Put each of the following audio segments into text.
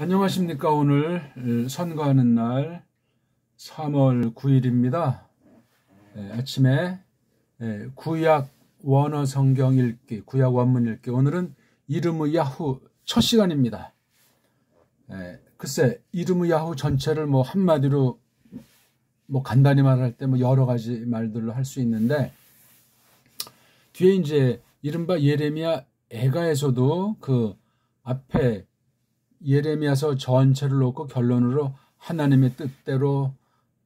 안녕하십니까. 오늘 선거하는 날 3월 9일입니다. 아침에 구약 원어 성경 읽기, 구약 원문 읽기. 오늘은 이름의 야후 첫 시간입니다. 글쎄, 이름의 야후 전체를 뭐 한마디로 뭐 간단히 말할 때 뭐 여러 가지 말들로 할 수 있는데, 뒤에 이제 이른바 예레미야 애가에서도 그 앞에 예레미야서 전체를 놓고 결론으로 하나님의 뜻대로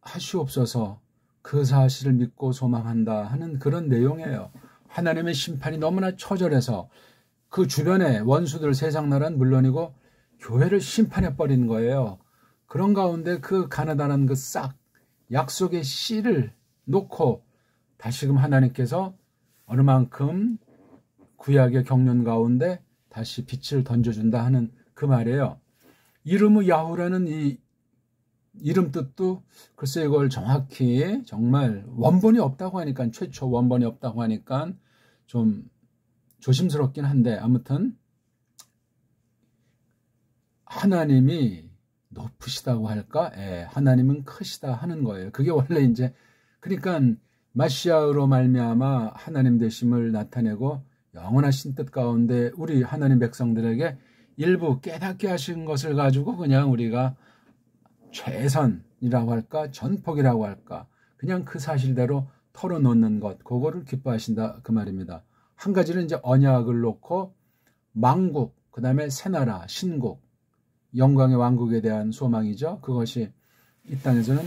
하시옵소서, 그 사실을 믿고 소망한다 하는 그런 내용이에요. 하나님의 심판이 너무나 처절해서 그 주변에 원수들, 세상 나라는 물론이고 교회를 심판해버린 거예요. 그런 가운데 그 가나다란 그 싹 약속의 씨를 놓고 다시금 하나님께서 어느 만큼 구약의 경륜 가운데 다시 빛을 던져준다 하는 그 말이에요. 이름의 야후라는 이 이름 뜻도 글쎄 이걸 정확히 정말 원본이 없다고 하니까, 최초 원본이 없다고 하니까 좀 조심스럽긴 한데, 아무튼 하나님이 높으시다고 할까? 하나님은 크시다 하는 거예요. 그게 원래 이제 그러니까 마시아로 말미암아 하나님 되심을 나타내고 영원하신 뜻 가운데 우리 하나님 백성들에게 일부 깨닫게 하신 것을 가지고 그냥 우리가 최선이라고 할까, 전폭이라고 할까, 그냥 그 사실대로 털어놓는 것, 그거를 기뻐하신다 그 말입니다. 한 가지는 이제 언약을 놓고 망국, 그 다음에 새나라, 신국, 영광의 왕국에 대한 소망이죠. 그것이 이 땅에서는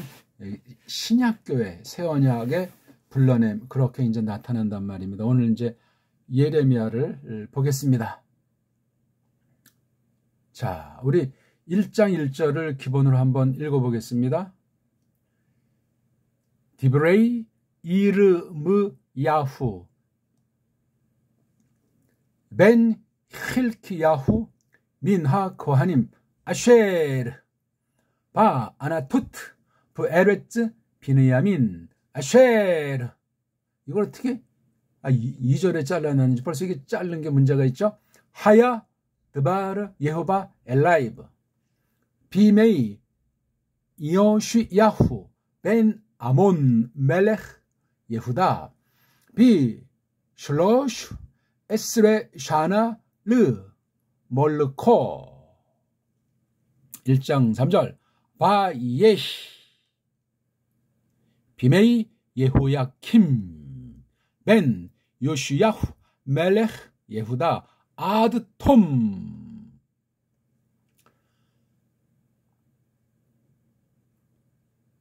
신약교회, 새 언약의 불러냄, 그렇게 이제 나타난단 말입니다. 오늘 이제 예레미야를 보겠습니다. 자, 우리 1장 1절을 기본으로 한번 읽어보겠습니다. 디브레이 이르므 야후 벤 힐키야후 민하 코하님 아쉐르 바 아나투트 부에레츠 비느야민 아쉐르. 이걸 어떻게 2절에 잘라놨는지 벌써 이게 자른 게 문제가 있죠. 하야 드바르 예호바 엘라이브 비메이 이오시야후 벤 아몬 멜렉 예후다 비 슐로슈 에스레 샤나 르 몰르코. 1장 3절 바예시 비메이 예호야킴 벤 요시야후 멜렉 예후다 아드톰.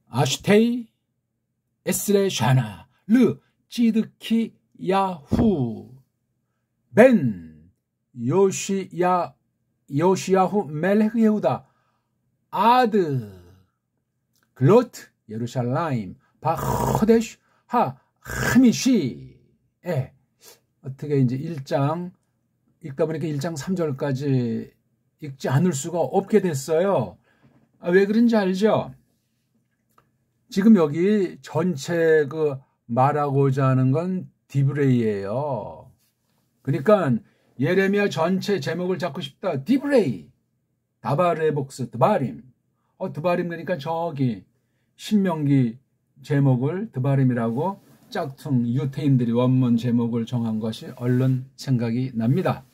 아슈테이 에스레 샤나 르 찌드키 야후 벤 요시야후 멜렉 예후다 아드 글로트 예루살라임 바호데슈 하 하미시. 어떻게 이제 1장 읽다 보니까 1장 3절까지 읽지 않을 수가 없게 됐어요. 왜 그런지 알죠? 지금 여기 전체 그 말하고자 하는 건 디브레이예요. 그러니까 예레미야 전체 제목을 잡고 싶다. 디브레이, 다바레복스, 드바림. 드바림 그러니까 저기 신명기 제목을 드바림이라고 짝퉁 유태인들이 원문 제목을 정한 것이 얼른 생각이 납니다.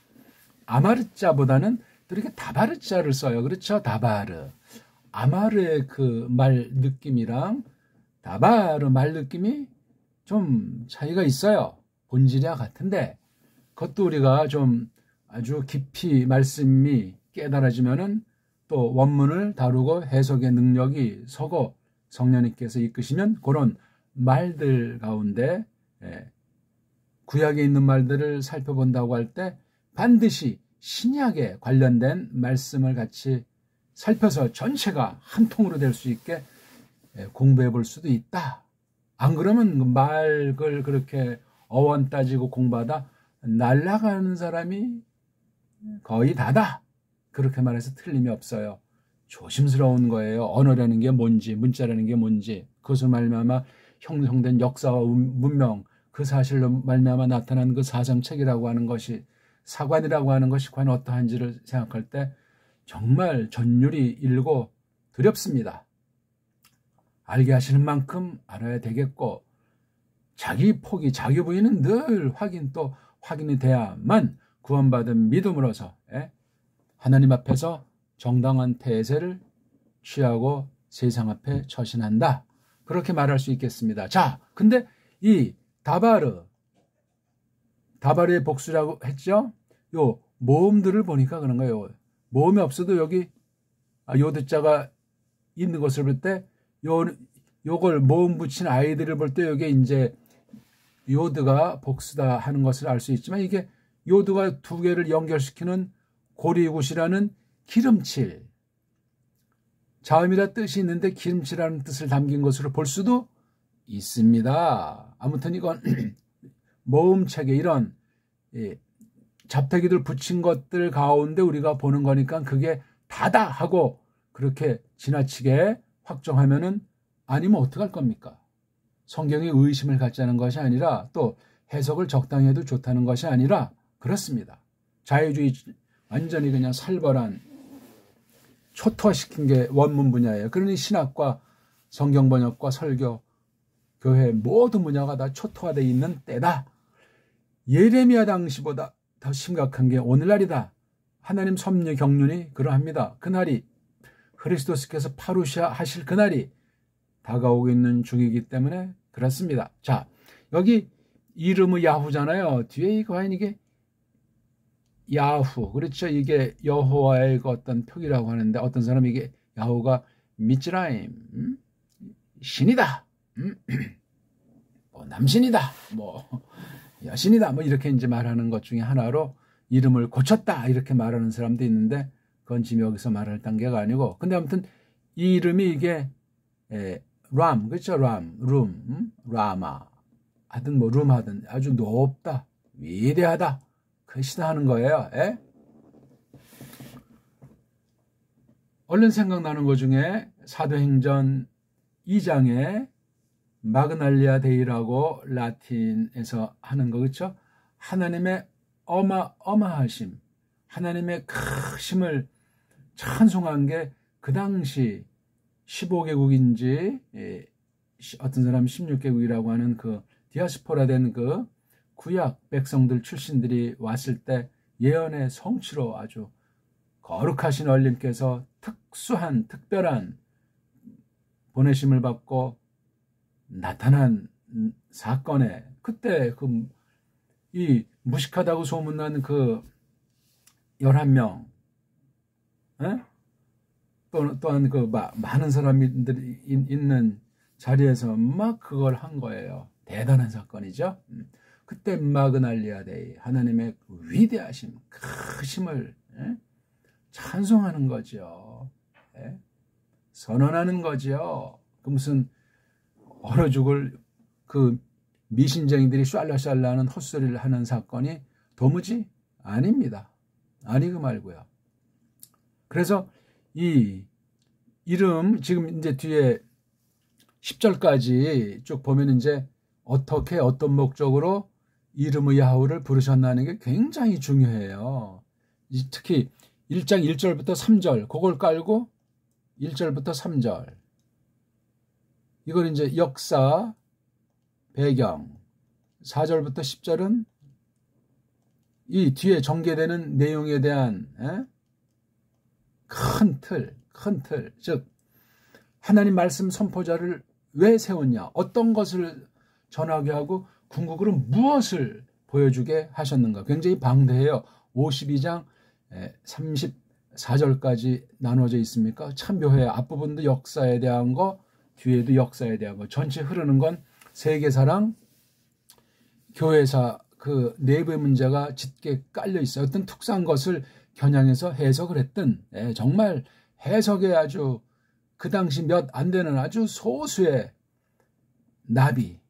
아마르자보다는 또 이렇게 다바르자를 써요. 그렇죠? 다바르. 아마르의 그 말 느낌이랑 다바르 말 느낌이 좀 차이가 있어요. 본질이야 같은데, 그것도 우리가 좀 아주 깊이 말씀이 깨달아지면은 또 원문을 다루고 해석의 능력이 서고 성령님께서 이끄시면 그런 말들 가운데 구약에 있는 말들을 살펴본다고 할 때 반드시 신약에 관련된 말씀을 같이 살펴서 전체가 한 통으로 될 수 있게 공부해 볼 수도 있다. 안 그러면 말을 그렇게 어원 따지고 공부하다 날아가는 사람이 거의 다다. 그렇게 말해서 틀림이 없어요. 조심스러운 거예요. 언어라는 게 뭔지, 문자라는 게 뭔지, 그것을 말미암아 형성된 역사와 문명, 그 사실로 말미암아 나타난 그 사상책이라고 하는 것이, 사관이라고 하는 것이 과연 어떠한지를 생각할 때 정말 전율이 일고 두렵습니다. 알게 하시는 만큼 알아야 되겠고 자기 포기, 자기 부인은 늘 확인이 돼야만 구원받은 믿음으로서 하나님 앞에서 정당한 태세를 취하고 세상 앞에 처신한다. 그렇게 말할 수 있겠습니다. 자, 근데 이 다바르의 복수라고 했죠? 요 모음들을 보니까 그런 거예요. 모음이 없어도 여기 요드자가 있는 것을 볼 때 요걸 모음 붙인 아이들을 볼 때 여기 이제 요드가 복수다 하는 것을 알 수 있지만 이게 요드가 두 개를 연결시키는 고리굿이라는 기름칠, 자음이라 뜻이 있는데 기름칠이라는 뜻을 담긴 것으로 볼 수도 있습니다. 아무튼 이건 모음책에 이런 잡태기들 붙인 것들 가운데 우리가 보는 거니까 그게 다다 하고 그렇게 지나치게 확정하면은 아니면 어떡할 겁니까? 성경에 의심을 갖자는 것이 아니라 또 해석을 적당히 해도 좋다는 것이 아니라 그렇습니다. 자유주의 완전히 그냥 살벌한 초토화시킨 게 원문 분야예요. 그러니 신학과 성경 번역과 설교, 교회 모든 분야가 다 초토화되어 있는 때다. 예레미야 당시보다 더 심각한 게 오늘날이다. 하나님 섭리 경륜이 그러합니다. 그날이 그리스도께서 파루시아 하실 그날이 다가오고 있는 중이기 때문에 그렇습니다. 자, 여기 이름은 야후잖아요. 뒤에 과연 이게 야후, 그렇죠? 이게 여호와의 어떤 표기라고 하는데 어떤 사람이 이게 야후가 미츠라임, 신이다, 뭐 남신이다, 뭐 여신이다, 뭐 이렇게 이제 말하는 것 중에 하나로 이름을 고쳤다 이렇게 말하는 사람도 있는데 그건 지금 여기서 말할 단계가 아니고, 근데 아무튼 이 이름이 이게 람, 그렇죠? 라마 하든 뭐 룸 하든 아주 높다, 위대하다, 크시다 하는 거예요. 얼른 생각나는 것 중에 사도행전 2장에 마그날리아 데이라고 라틴에서 하는 거, 그렇죠? 하나님의 어마하심, 하나님의 크심을 찬송한 게 그 당시 15개국인지 어떤 사람은 16개국이라고 하는 그 디아스포라 된 그 구약 백성들 출신들이 왔을 때 예언의 성취로 아주 거룩하신 얼림께서 특별한 보내심을 받고 나타난 사건에 그때 이 무식하다고 소문난 그 11명, 또한 그 많은 사람들이 있는 자리에서 막 그걸 한 거예요. 대단한 사건이죠. 그때 마그날리아 데이, 하나님의 위대하심, 크심을 찬송하는 거죠. 선언하는 거죠. 그 무슨 얼어 죽을 그 미신쟁이들이 샬라샬라하는 헛소리를 하는 사건이 도무지 아닙니다. 아니고 말고요. 그래서 이 이름 지금 이제 뒤에 10절까지 쭉 보면 이제 어떻게 어떤 목적으로 이름의 야후를 부르셨나는 게 굉장히 중요해요. 특히 1장 1절부터 3절 그걸 깔고 1절부터 3절 이걸 이제 역사 배경, 4절부터 10절은 이 뒤에 전개되는 내용에 대한 큰 틀, 즉 하나님 말씀 선포자를 왜 세웠냐, 어떤 것을 전하게 하고 궁극으로 무엇을 보여주게 하셨는가, 굉장히 방대해요. 52장 34절까지 나눠져 있습니까? 참 묘해요. 앞부분도 역사에 대한 거, 뒤에도 역사에 대한 거, 전체 흐르는 건 세계사랑, 교회사 그 내부의 문제가 짙게 깔려 있어요. 어떤 특수한 것을 겨냥해서 해석을 했던 정말 해석에 아주 그 당시 몇 안 되는 아주 소수의 나비,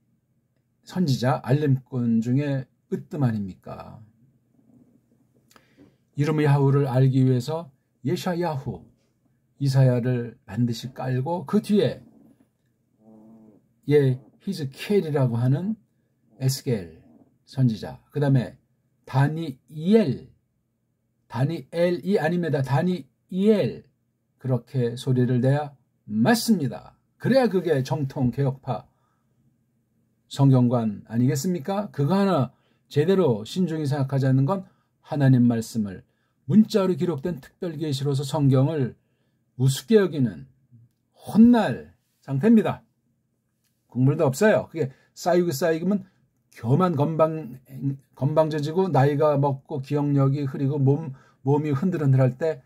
선지자, 알림꾼 중에 으뜸 아닙니까? 이름의 야후를 알기 위해서 예샤야후, 이사야를 반드시 깔고 그 뒤에 히즈켈이라고 하는 에스겔 선지자, 그 다음에 다니엘이 아닙니다. 이엘 그렇게 소리를 내야 맞습니다. 그래야 그게 정통 개혁파 성경관 아니겠습니까? 그거 하나 제대로 신중히 생각하지 않는 건 하나님 말씀을 문자로 기록된 특별계시로서 성경을 우습게 여기는 혼날 상태입니다. 국물도 없어요. 그게 쌓이면 교만 건방져지고 나이가 먹고 기억력이 흐리고 몸이 흔들흔들할 때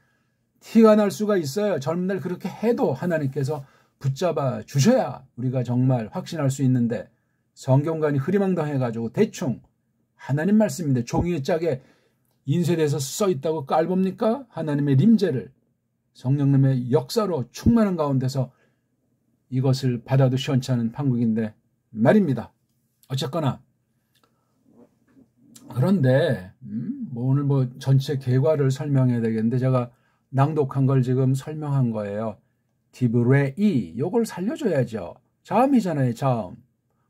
티가 날 수가 있어요. 젊은 날 그렇게 해도 하나님께서 붙잡아 주셔야 우리가 정말 확신할 수 있는데 성경관이 흐리망당해가지고 대충 하나님 말씀인데 종이에 짝에 인쇄돼서 써있다고 깔봅니까? 하나님의 림제를 성령님의 역사로 충만한 가운데서 이것을 받아도 시원치 않은 판국인데 말입니다. 어쨌거나 그런데 오늘 전체 계과를 설명해야 되겠는데 제가 낭독한 걸 지금 설명한 거예요. 디브레이 요걸 살려줘야죠. 자음이잖아요. 자음.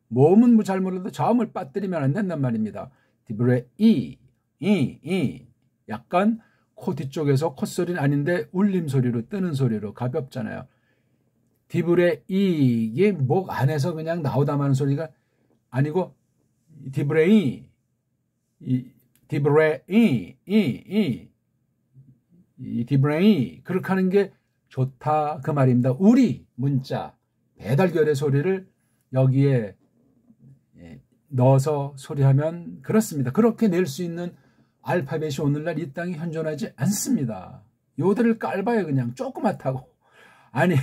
모음은 잘 몰라도 자음을 빠뜨리면 안 된단 말입니다. 디브레이 이 약간 코 뒤쪽에서 콧소리는 아닌데 울림소리로 뜨는 소리로 가볍잖아요. 디브레이 이게 목 안에서 그냥 나오다마는 소리가 아니고 디브레이 디브레이 그렇게 하는 게 좋다 그 말입니다. 우리 문자 배달결의 소리를 여기에 넣어서 소리하면 그렇습니다. 그렇게 낼 수 있는 알파벳이 오늘날 이 땅에 현존하지 않습니다. 요들을 깔봐요. 그냥 조그맣다고. 아니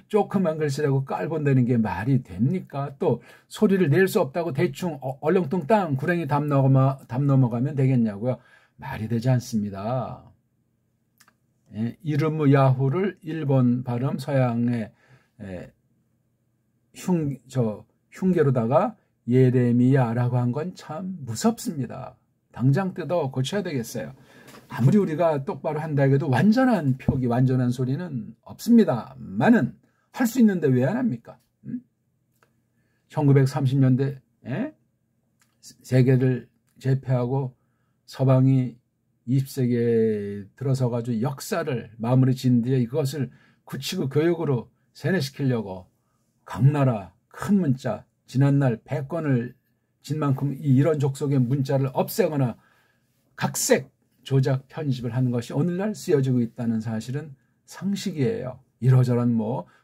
조그만 글씨라고 깔본다는 게 말이 됩니까? 또 소리를 낼 수 없다고 대충 얼렁뚱땅 구렁이 담 넘어가면 되겠냐고요. 말이 되지 않습니다. 이르무 야후를 일본 발음 서양의 흉계로다가 예레미야라고 한 건 참 무섭습니다. 당장 뜯어 고쳐야 되겠어요. 아무리 우리가 똑바로 한다 해도 완전한 표기, 완전한 소리는 없습니다만은 할 수 있는데 왜 안 합니까? 1930년대 세계를 제패하고 서방이 20세기에 들어서가지고 역사를 마무리 지은 뒤에 이것을 굳히고 교육으로 세뇌시키려고 각 나라 큰 문자 지난날 100건을 진 만큼 이런 족속의 문자를 없애거나 각색 조작 편집을 하는 것이 오늘날 쓰여지고 있다는 사실은 상식이에요. 이러저런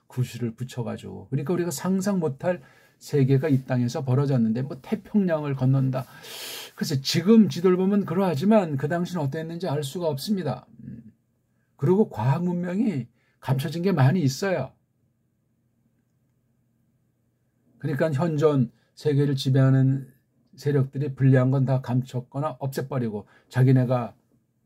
구실을 붙여가지고 그러니까 우리가 상상 못할 세계가 이 땅에서 벌어졌는데 태평양을 건넌다. 그래서 지금 지도를 보면 그러하지만 그 당시는 어땠는지 알 수가 없습니다. 그리고 과학 문명이 감춰진 게 많이 있어요. 그러니까 현존 세계를 지배하는 세력들이 불리한 건 다 감췄거나 없애버리고 자기네가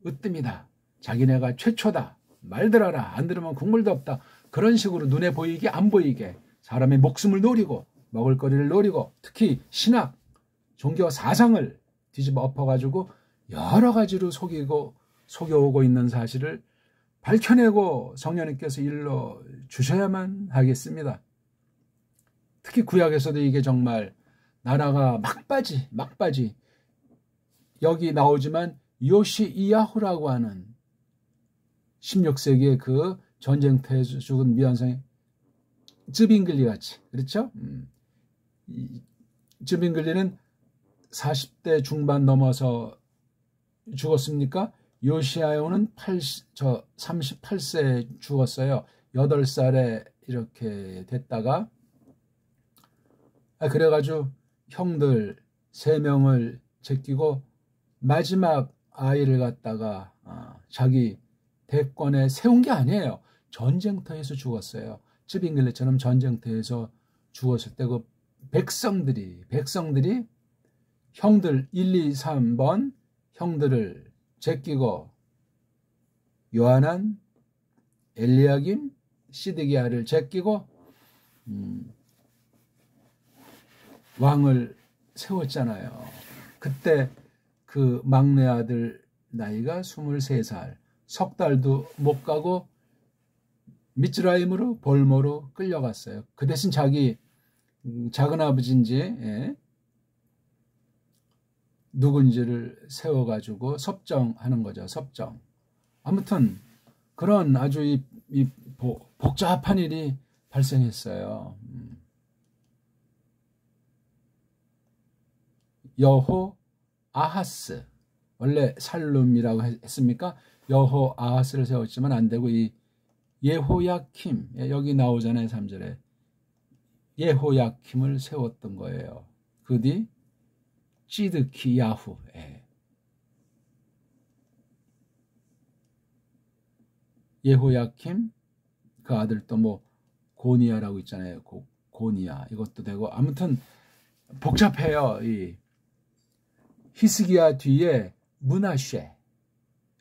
으뜸이다. 자기네가 최초다. 말 들어라. 안 들으면 국물도 없다. 그런 식으로 눈에 보이게 안 보이게 사람의 목숨을 노리고 먹을거리를 노리고 특히 신학, 종교 사상을 뒤집어 엎어가지고 여러 가지로 속여오고 있는 사실을 밝혀내고 성령님께서 일러 주셔야만 하겠습니다. 특히 구약에서도 이게 정말 나라가 막바지 여기 나오지만 요시이야후라고 하는 16세기의 그 전쟁터에서 죽은 미완성의 쯔빙글리 같이 그렇죠? 쯔빙글리는 40대 중반 넘어서 죽었습니까? 요시야후는 38세에 죽었어요. 8살에 이렇게 됐다가 그래가지고 형들 3명을 제끼고 마지막 아이를 갖다가 자기 대권에 세운 게 아니에요. 전쟁터에서 죽었어요. 쯔빙글레처럼 전쟁터에서 죽었을 때 그 백성들이 형들 1, 2, 3번 형들을 제끼고 요하난, 엘리야김, 시드기야를 제끼고 왕을 세웠잖아요. 그때 그 막내 아들 나이가 23살, 석 달도 못 가고 미츠라임으로 볼모로 끌려갔어요. 그 대신 자기 작은 아버지인지 누군지를 세워가지고 섭정하는 거죠. 섭정. 아무튼 그런 아주 이 복잡한 일이 발생했어요. 여호 아하스, 원래 살룸이라고 했습니까? 여호 아하스를 세웠지만 안 되고 이 예호야킴, 여기 나오잖아요. 3절에 예호야킴을 세웠던 거예요. 그 뒤 찌드키야후, 예호야킴, 그 아들 또 뭐 고니야라고 있잖아요. 고니야, 이것도 되고. 아무튼 복잡해요. 이 히스기야 뒤에 므낫쉐,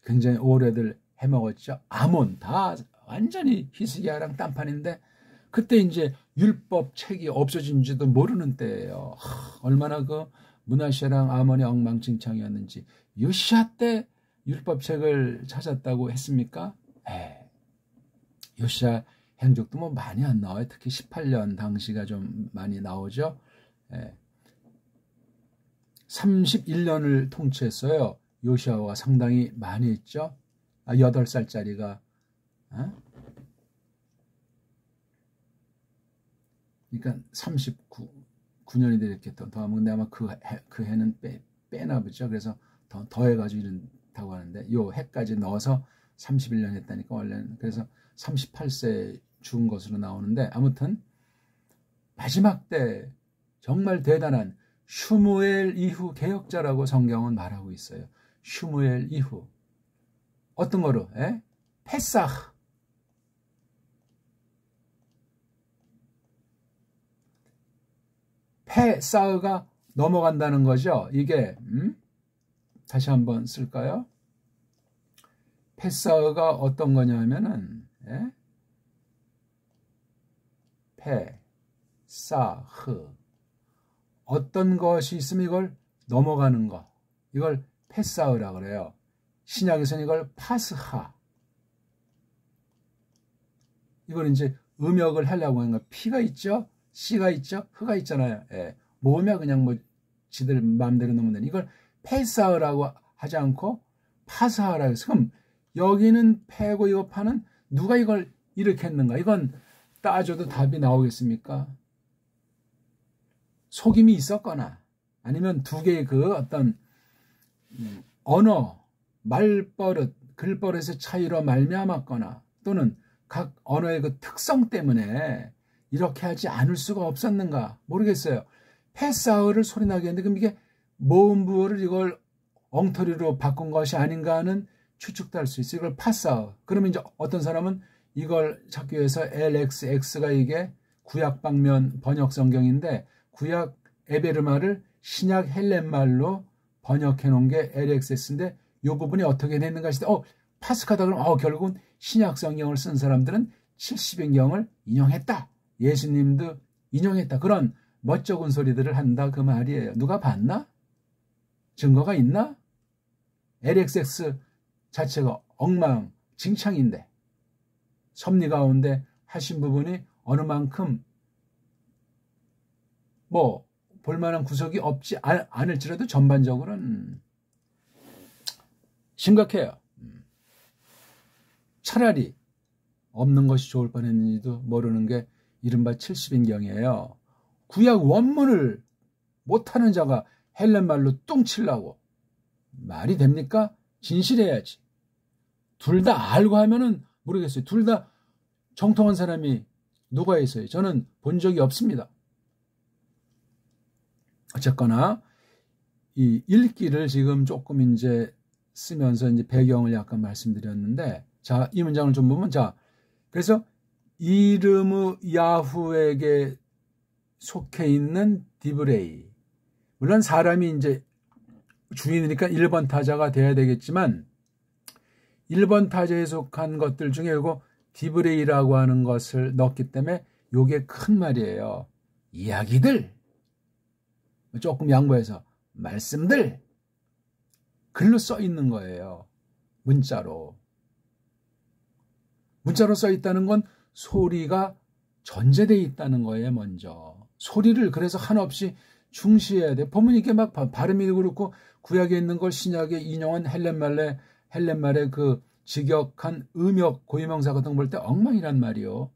굉장히 오래들 해먹었죠. 아몬, 다 완전히 히스기야랑 딴판인데, 그때 이제 율법 책이 없어진 지도 모르는 때예요. 얼마나 그 므낫쉐랑 아몬이 엉망진창이었는지. 요시야 때 율법 책을 찾았다고 했습니까? 요시야 행적도 뭐 많이 안 나와요. 특히 18년 당시가 좀 많이 나오죠. 31년을 통치했어요. 요시야가 상당히 많이 했죠. 8살짜리가. 그러니까 39년이 되겠다. 더 하면 근데 아마 그 해는 빼나 보죠. 그래서 더 해가지고 이런다고 하는데, 요 해까지 넣어서 31년 했다니까, 원래는. 그래서 38세 죽은 것으로 나오는데, 아무튼 마지막 때 정말 대단한 슈무엘 이후 개혁자라고 성경은 말하고 있어요. 슈무엘 이후. 어떤 거로? 페사흐. 페사흐가 넘어간다는 거죠. 이게 다시 한번 쓸까요? 페사흐가 어떤 거냐 하면은, 페사흐, 어떤 것이 있으면 이걸 넘어가는 거, 이걸 페사흐라 그래요. 신약에서는 이걸 파스하, 이걸 이제 음역을 하려고 하는 거. P가 있죠, C가 있죠, H가 있잖아요. 모으면 그냥 뭐 지들 마음대로 넣으면 되는, 이걸 페사흐라고 하지 않고 파스하라고 해서, 그럼 여기는 패고 이거 파는, 누가 이걸 일으켰는가? 이건 따져도 답이 나오겠습니까? 속임이 있었거나, 아니면 두 개의 그 어떤 언어, 말버릇, 글버릇의 차이로 말미암았거나, 또는 각 언어의 그 특성 때문에 이렇게 하지 않을 수가 없었는가 모르겠어요. 페사흐를 소리나게 했는데, 그럼 이게 모음부어를 이걸 엉터리로 바꾼 것이 아닌가 하는 추측도 할 수 있어요. 이걸 파사흐. 그러면 이제 어떤 사람은 이걸 찾기 위해서 LXX가 이게 구약 방면 번역 성경인데, 구약 에베르말을 신약 헬렌말로 번역해 놓은 게 LXX인데, 이 부분이 어떻게 됐는가 싶을 때, 파스카다 그러면 결국은 신약 성경을 쓴 사람들은 70인경을 인용했다. 예수님도 인용했다. 그런 멋쩍은 소리들을 한다, 그 말이에요. 누가 봤나? 증거가 있나? LXX 자체가 엉망진창인데, 섭리 가운데 하신 부분이 어느 만큼 뭐 볼만한 구석이 없지 않을지라도 전반적으로는 심각해요. 차라리 없는 것이 좋을 뻔했는지도 모르는 게 이른바 70인경이에요. 구약 원문을 못하는 자가 헬렌말로 뚱치려고. 말이 됩니까? 진실해야지. 둘 다 알고 하면은 모르겠어요. 둘 다 정통한 사람이 누가 있어요? 저는 본 적이 없습니다. 어쨌거나 이 읽기를 지금 조금 이제 쓰면서 이제 배경을 약간 말씀드렸는데, 자, 이 문장을 좀 보면, 자, 그래서 이름의 야후에게 속해 있는 디브레이, 물론 사람이 이제 주인이니까 1번 타자가 돼야 되겠지만, 1번 타자에 속한 것들 중에 이거 디브레이라고 하는 것을 넣었기 때문에 요게 큰 말이에요. 이야기들, 조금 양보해서 말씀들, 글로 써 있는 거예요. 문자로. 문자로 써 있다는 건 소리가 전제되어 있다는 거예요, 먼저. 소리를 그래서 한없이 중시해야 돼. 보면 이게 막 발음이 그렇고, 구약에 있는 걸 신약에 인용한 헬렌말의 그 직역한 음역 고유명사 같은 거 볼 때 엉망이란 말이요.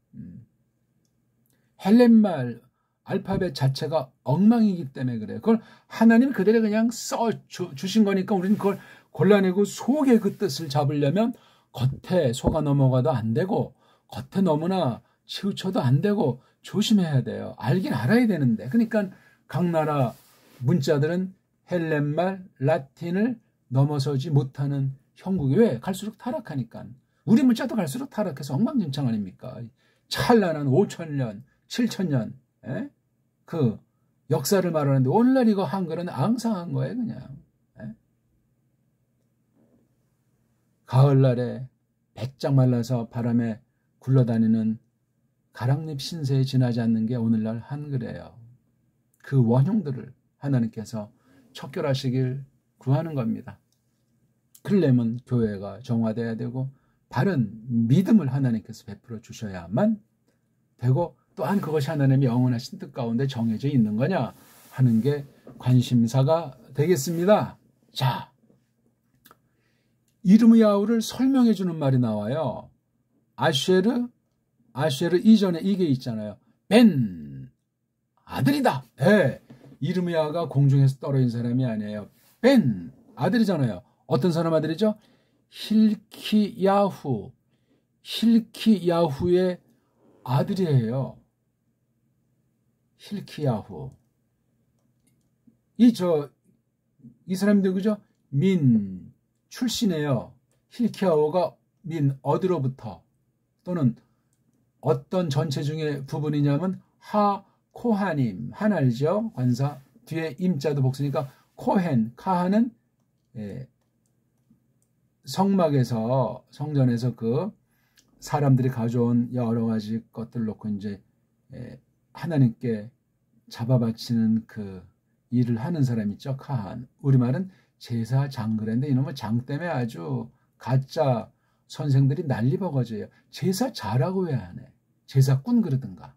헬렌말 알파벳 자체가 엉망이기 때문에 그래요. 그걸 하나님이 그대로 그냥 써 주신 거니까 우리는 그걸 골라내고 속의 그 뜻을 잡으려면 겉에 속아 넘어가도 안 되고 겉에 너무나 치우쳐도 안 되고 조심해야 돼요. 알긴 알아야 되는데. 그러니까 각 나라 문자들은 헬렌말, 라틴을 넘어서지 못하는 형국이 왜? 갈수록 타락하니까. 우리 문자도 갈수록 타락해서 엉망진창 아닙니까? 찬란한 5,000년, 7,000년 그 역사를 말하는데 오늘날 이거 한글은 앙상한 거예요. 그냥. 가을날에 배짝 말라서 바람에 굴러다니는 가랑잎 신세에 지나지 않는 게 오늘날 한글이에요. 그 원흉들을 하나님께서 척결하시길 구하는 겁니다. 그러려면 교회가 정화돼야 되고 바른 믿음을 하나님께서 베풀어 주셔야만 되고 또한 그것이 하나님의 영원하신 뜻 가운데 정해져 있는 거냐 하는 게 관심사가 되겠습니다. 자, 이르미야후를 설명해 주는 말이 나와요. 아쉐르 이전에 이게 있잖아요. 벤 아들이다. 네. 이르미야가 공중에서 떨어진 사람이 아니에요. 벤 아들이잖아요. 어떤 사람 아들이죠? 힐키야후의 아들이에요. 힐키야후. 이 사람들 그죠? 민 출신이에요. 힐키야후가 민 어디로부터 또는 어떤 전체 중에 부분이냐면 코하님 한 알죠? 관사 뒤에 임자도 복수니까 코헨 카하는 성막에서 성전에서 그 사람들이 가져온 여러 가지 것들 놓고 이제 하나님께 잡아바치는 그 일을 하는 사람 있죠. 카한. 우리말은 제사장 그랬는데 이놈은 장 때문에 아주 가짜 선생들이 난리 버거져요. 제사자라고 왜 안 해? 제사꾼 그러든가.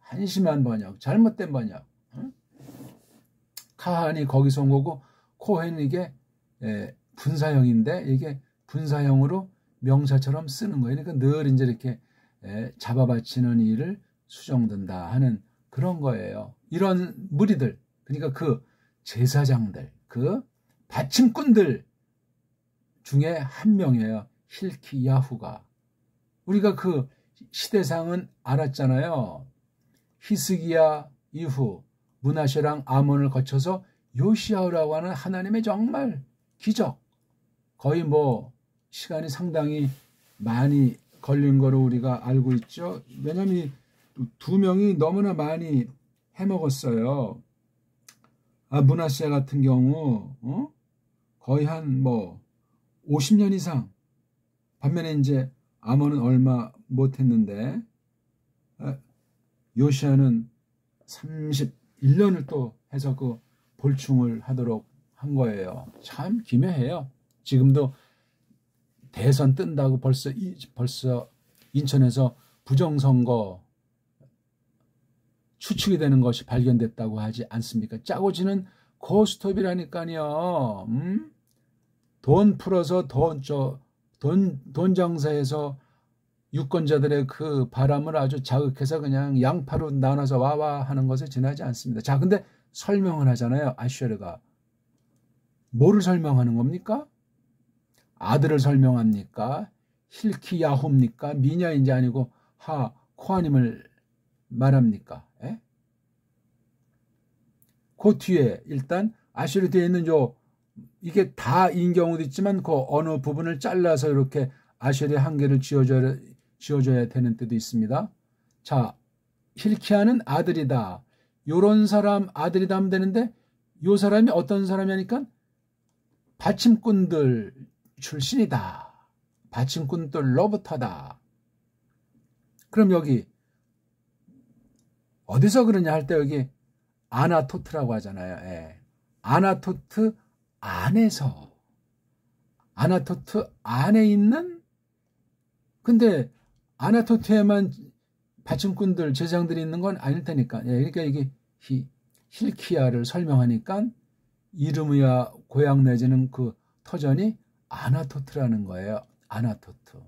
한심한 번역, 잘못된 번역. 카한이 거기서 온 거고 코헨은 이게 분사형인데 이게 분사형으로 명사처럼 쓰는 거예요. 그러니까 늘 이제 이렇게 잡아바치는 일을 수정든다 하는 그런 거예요. 이런 무리들, 그러니까 그 제사장들, 그 받침꾼들 중에 한 명이에요. 힐키야후가. 우리가 그 시대상은 알았잖아요. 히스기야 이후 므낫세랑 아몬을 거쳐서 요시야라고 하는 하나님의 정말 기적. 거의 시간이 상당히 많이 걸린 거로 우리가 알고 있죠. 왜냐하면 이 두 명이 너무나 많이 해먹었어요. 므낫세 같은 경우 거의 한 50년 이상. 반면에 이제 아몬은 얼마 못했는데 요시야는 31년을 또 해서 그 볼충을 하도록 한 거예요. 참 기묘해요. 지금도 대선 뜬다고 벌써 인천에서 부정선거 추측이 되는 것이 발견됐다고 하지 않습니까? 짜고지는 고스톱이라니까요. 돈 풀어서 돈 장사해서 유권자들의 그 바람을 아주 자극해서 그냥 양파로 나눠서 와와 하는 것에 지나지 않습니다. 자, 근데 설명을 하잖아요. 아슈에르가. 뭐를 설명하는 겁니까? 아들을 설명합니까? 힐키야후입니까? 미냐인지 아니고 코하님을 말합니까? 그 뒤에 일단 아슈에르 뒤에 있는 이게 다인 경우도 있지만 그 어느 부분을 잘라서 이렇게 아슈에르의 한계를 지어줘야 되는 때도 있습니다. 자, 힐키야는 아들이다. 요런 사람 아들이다 하면 되는데 요 사람이 어떤 사람이니까 받침꾼들 출신이다. 받침꾼들로부터다. 그럼 여기 어디서 그러냐 할 때 여기 아나토트라고 하잖아요. 아나토트 안에서. 아나토트 안에 있는. 근데 아나토트에만 받침꾼들 제사장들이 있는 건 아닐 테니까. 그러니까 이게 힐키야를 설명하니까 이르미야 고향 내지는 그 터전이 아나토트라는 거예요. 아나토트.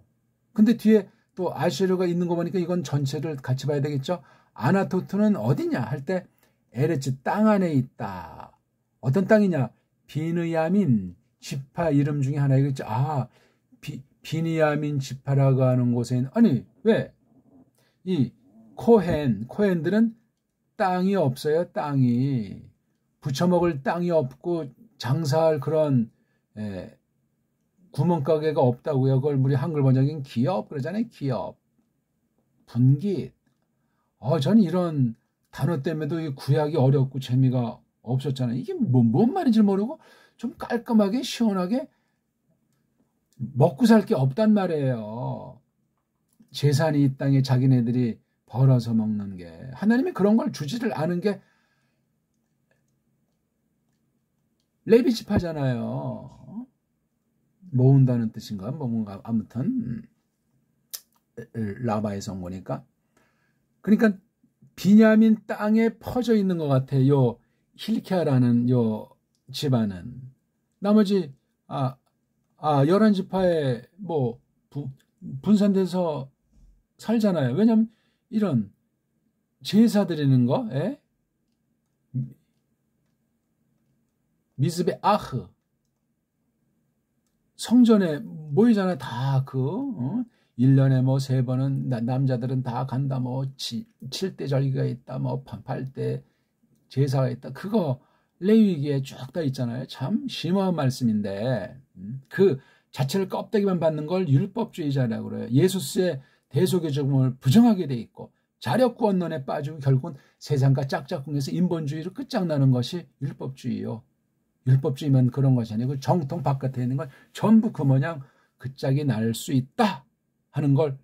근데 뒤에 또 아쉐르가 있는 거 보니까 이건 전체를 같이 봐야 되겠죠. 아나토트는 어디냐 할 때 에레츠 땅 안에 있다. 어떤 땅이냐? 비느야민 지파 이름 중에 하나이겠죠. 비느야민 지파라고 하는 곳에 아니 왜? 이 코헨들은 땅이 없어요. 땅이 부쳐먹을 땅이 없고 장사할 그런 구멍가게가 없다고요. 그걸 우리 한글 번역인 기업 그러잖아요. 기업 분깃. 저는 이런 단어 때문에도 이 구약이 어렵고 재미가 없었잖아요. 이게 뭔 말인지 모르고 좀 깔끔하게 시원하게 먹고 살 게 없단 말이에요. 재산이 이 땅에 자기네들이 벌어서 먹는 게 하나님이 그런 걸 주지를 않은 게 레위 지파잖아요. 모은다는 뜻인가? 뭔가 아무튼 라바의 성고니까. 그러니까 비냐민 땅에 퍼져 있는 것 같아요. 요 힐키아라는 요 집안은. 나머지 11지파에 뭐 분산돼서 살잖아요. 왜냐하면 이런 제사 드리는 거, 미스베 아흐 성전에 모이잖아요. 다 1년에 뭐 3번은 남자들은 다 간다. 뭐 7대 절기가 있다. 뭐 8대 제사가 있다. 그거 레위기에 쭉 다 있잖아요. 참 심오한 말씀인데 그 자체를 껍데기만 받는 걸 율법주의자라고 그래요. 예수스의 대속의 죽음을 부정하게 돼 있고 자력구원론에 빠지고 결국은 세상과 짝짝꿍해서 인본주의로 끝장나는 것이 율법주의요. 율법주의만 그런 것이 아니고 정통 바깥에 있는 걸 전부 그 모양 그 짝이 날 수 있다 하는 걸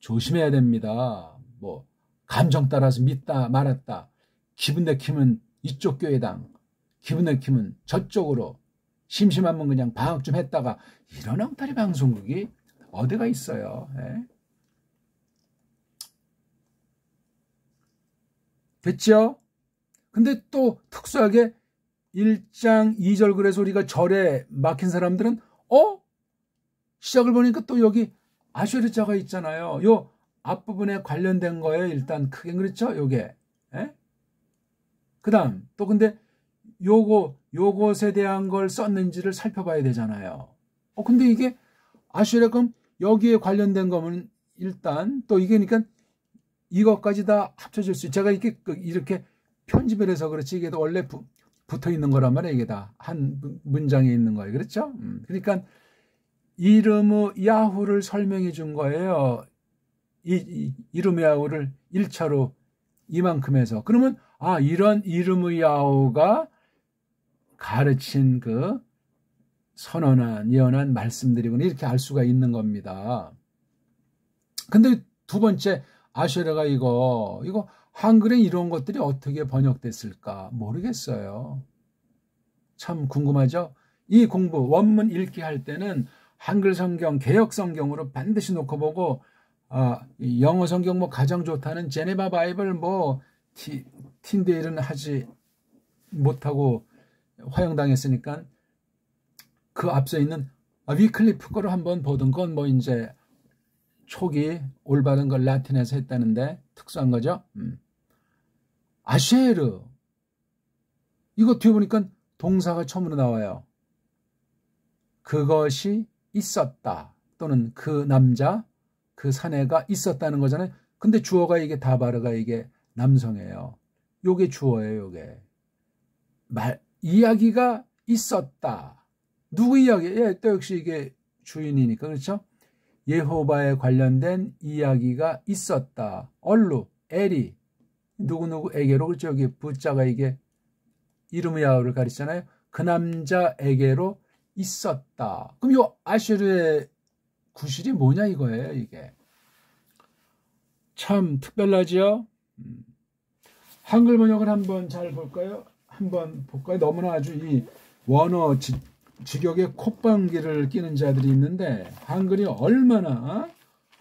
조심해야 됩니다. 뭐 감정 따라서 믿다 말았다. 기분 내키면 이쪽 교회당, 기분 내키면 저쪽으로, 심심하면 그냥 방학 좀 했다가 이런 엉터리 방송국이 어디가 있어요. 됐죠? 근데 또 특수하게 1장 2절 그래서 우리가 절에 막힌 사람들은 시작을 보니까 또 여기 아쉐르자가 있잖아요. 요 앞부분에 관련된 거예요. 일단 크게 그렇죠? 요게. 그 다음 또 근데 요것에 대한 걸 썼는지를 살펴봐야 되잖아요. 근데 이게 아쉐르 그럼 여기에 관련된 거면 일단 또 이게 그러니까 이것까지 다 합쳐질 수 있어요. 제가 이렇게 편집을 해서 그렇지 이게 원래 붙어 있는 거란 말이에요. 이게 다 한 문장에 있는 거예요. 그렇죠? 그러니까 이름의 야후를 설명해 준 거예요. 이름의 야후를 1차로 이만큼 해서. 그러면 이런 이름의 야후가 가르친 그 선언한 예언한 말씀들이구나 이렇게 알 수가 있는 겁니다. 근데 두 번째 아쉐르가 이거 한글에 이런 것들이 어떻게 번역됐을까 모르겠어요. 참 궁금하죠? 이 공부 원문 읽기 할 때는 한글 성경 개역 성경으로 반드시 놓고 보고 영어 성경 뭐 가장 좋다는 제네바 바이블 뭐 틴데일은 하지 못하고 화형당했으니까 그 앞서 있는 위클리프 거를 한번 보던 건 뭐 이제 초기 올바른 걸 라틴에서 했다는데 특수한 거죠. 아쉐르 이거 뒤에 보니까 동사가 처음으로 나와요. 그것이 있었다 또는 그 남자 그 사내가 있었다는 거잖아요. 근데 주어가 이게 다바르가 이게 남성이에요. 요게 주어예요. 요게 이야기가 있었다. 누구 이야기? 또 역시 이게 주인이니까 그렇죠? 예호바에 관련된 이야기가 있었다. 얼루, 에리, 누구누구에게로 그렇죠? 여기 부자가 이게 이름의 야후를 가리잖아요. 그 남자에게로 있었다. 그럼 요 아쉐르의 구실이 뭐냐 이거예요. 이게 참 특별하지요. 한글 번역을 한번 잘 볼까요? 한번 볼까요? 너무나 아주 이 원어 직역에 콧방귀를 끼는 자들이 있는데 한글이 얼마나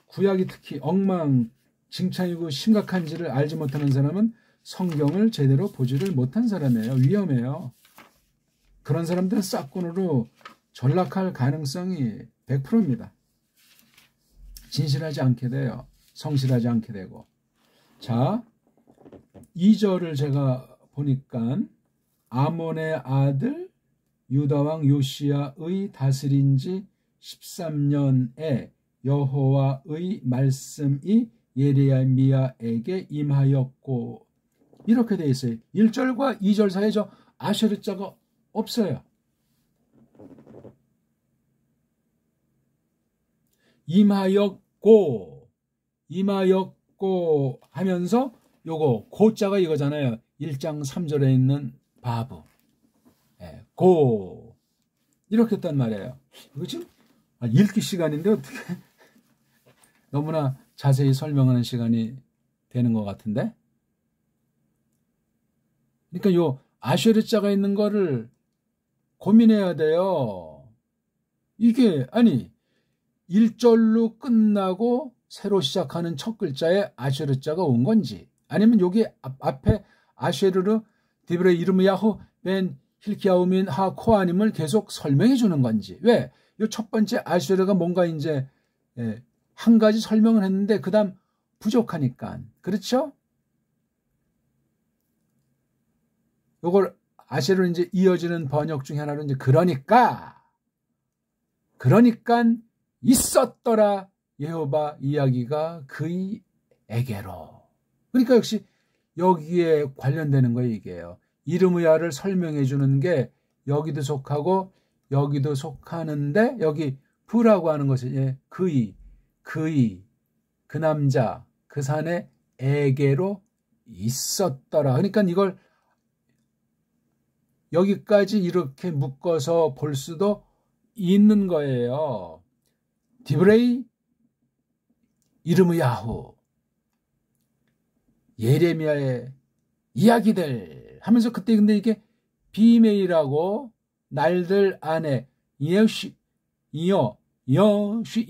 구약이 특히 엉망진창이고 심각한지를 알지 못하는 사람은 성경을 제대로 보지를 못한 사람이에요. 위험해요. 그런 사람들은 싹군으로 전락할 가능성이 100%입니다. 진실하지 않게 돼요. 성실하지 않게 되고. 자, 2절을 제가 보니까 아몬의 아들 유다왕 요시야의 다스린 지 13년에 여호와의 말씀이 예레미야에게 임하였고, 이렇게 되어 있어요. 1절과 2절 사이에 저 아쉐르 자가 없어요. 임하였고 하면서 요거 고자가 이거잖아요. 1장 3절에 있는 바브. 고. 이렇게 했단 말이에요. 이거 지금 읽기 시간인데 어떻게 너무나 자세히 설명하는 시간이 되는 것 같은데. 그러니까 요 아쉐르 자가 있는 거를 고민해야 돼요. 이게 아니 1절로 끝나고 새로 시작하는 첫 글자에 아쉐르 자가 온 건지, 아니면 여기 앞에 아쉐르르 디브레 이름 야후 벤 힐키야우민 하 코아님을 계속 설명해 주는 건지. 왜? 이 첫 번째 아쉐르가 뭔가 이제 한 가지 설명을 했는데 그 다음 부족하니까. 그렇죠? 요걸 아쉐르로 이제 이어지는 번역 중에 하나로 이제 그러니까 있었더라 여호와 이야기가 그이에게로. 그러니까 역시 여기에 관련되는 거예요. 이게요. 이르므야를 설명해 주는 게 여기도 속하고 여기도 속하는데, 여기 부라고 하는 것이 그 남자 그 산에 에게로 있었더라. 그러니까 이걸 여기까지 이렇게 묶어서 볼 수도 있는 거예요. 디브레이 이르므야후 예레미야의 이야기들 하면서, 그때 근데 이게 비메이라고 날들 안에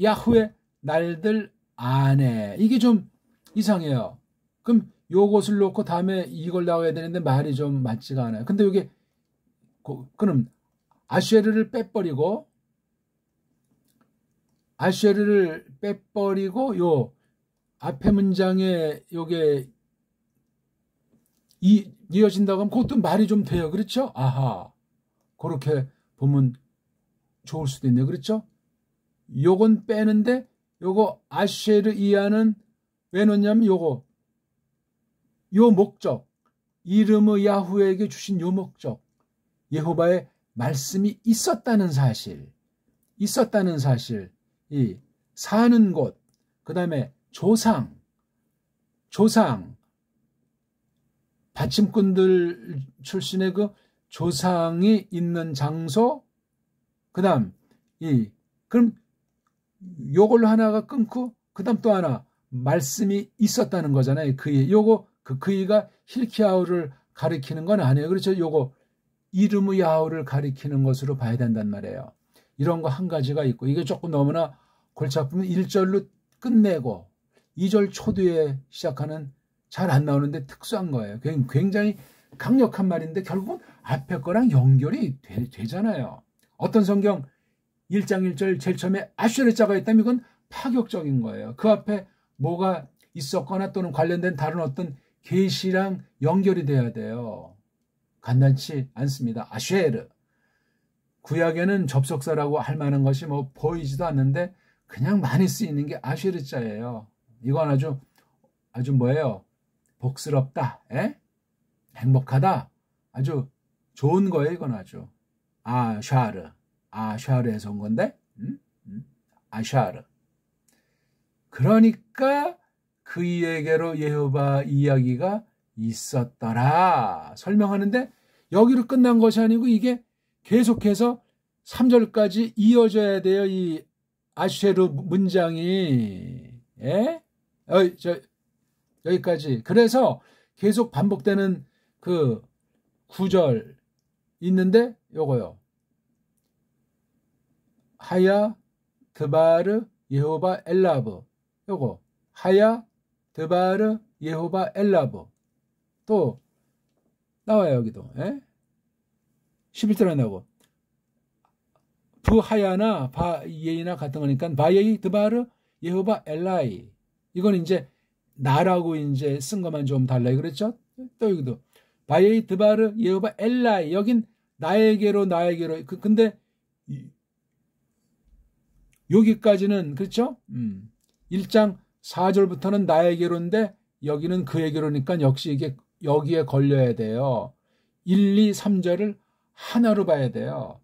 야후의 날들 안에, 이게 좀 이상해요. 그럼 요것을 놓고 다음에 이걸 나와야 되는데 말이 좀 맞지가 않아요. 근데 이게 그럼 아쉐르를 빼버리고 요 앞에 문장에 요게 이어진다고 하면 그것도 말이 좀 돼요. 그렇죠? 아하. 그렇게 보면 좋을 수도 있네요. 그렇죠? 요건 빼는데 요거 아쉐르 이하는 왜 넣냐면 요 목적, 이름의 야후에게 주신 요 목적, 여호와의 말씀이 있었다는 사실, 이 사는 곳, 그 다음에 조상, 받침꾼들 출신의 그 조상이 있는 장소, 그 다음 그럼 요걸로 하나가 끊고 그 다음 또 하나 말씀이 있었다는 거잖아요. 요거 그이가 힐키야후를 가리키는 건 아니에요. 그렇죠? 요거 이름의 야후를 가리키는 것으로 봐야 된단 말이에요. 이런 거 한 가지가 있고, 이게 조금 너무나 골치 아프면 1절로 끝내고 2절 초뒤에 시작하는 잘 안 나오는데 특수한 거예요. 굉장히 강력한 말인데 결국은 앞에 거랑 연결이 되잖아요. 어떤 성경 1장 1절 제일 처음에 아쉐르 자가 있다면 이건 파격적인 거예요. 그 앞에 뭐가 있었거나 또는 관련된 다른 어떤 계시랑 연결이 돼야 돼요. 간단치 않습니다. 아쉐르. 구약에는 접속사라고 할 만한 것이 뭐 보이지도 않는데 그냥 많이 쓰이는 게 아쉐르 자예요. 이건 아주 뭐예요? 복스럽다, 행복하다, 아주 좋은 거예요. 이건 아주 아샤르에서 온 건데, 아샤르. 그러니까 그이에게로 여호와 이야기가 있었더라 설명하는데, 여기로 끝난 것이 아니고 이게 계속해서 3절까지 이어져야 돼요. 이 아쉐르 문장이. 여기까지. 그래서 계속 반복되는 그 9절 있는데 요거요. 하야 드바르 예호바 엘라브. 요거 하야 드바르 예호바 엘라브. 또 나와요. 여기도. 11절에 나오고 부하야나 바예이나 같은 거니까 바예이 드바르 예호바 엘라이. 이건 이제 나라고 이제 쓴 것만 좀 달라요. 그랬죠? 또 여기도 바예이 드바르 예호바 엘라이. 여긴 나에게로. 근데 여기까지는 그렇죠? 1장 4절부터는 나에게로인데 여기는 그에게로니까 역시 이게 여기에 걸려야 돼요. 1, 2, 3절을 하나로 봐야 돼요.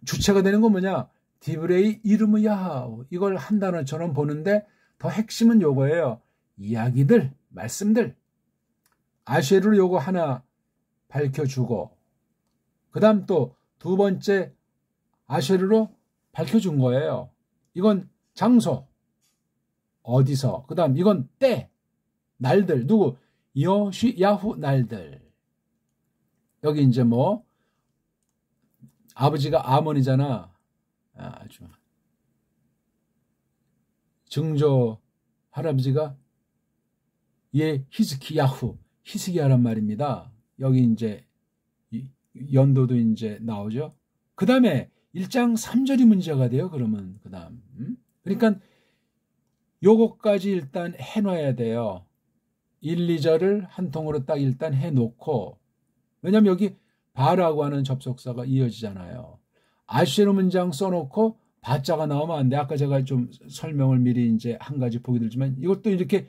주체가 되는 건 뭐냐? 디브레이 이르므야. 이걸 한 단어처럼 보는데 더 핵심은 요거예요. 이야기들, 말씀들. 아쉐르로 요거 하나 밝혀주고 그 다음 또 두 번째 아쉐르로 밝혀준 거예요. 이건 장소, 어디서. 그 다음 이건 때, 날들. 누구? 야후 날들. 여기 이제 뭐 아버지가 아몬이잖아. 아주 증조 할아버지가 히스기야란 말입니다. 여기 이제 연도도 이제 나오죠. 그 다음에 1장 3절이 문제가 돼요. 그러면 그 다음 그러니까 요거까지 일단 해놔야 돼요. 1, 2절을 한 통으로 딱 일단 해놓고, 왜냐면 여기 바라고 하는 접속사가 이어지잖아요. 아쉐르 문장 써놓고 바자가 나오면 안 돼. 아까 제가 좀 설명을 미리 이제 한 가지 보게 들지만 이것도 이렇게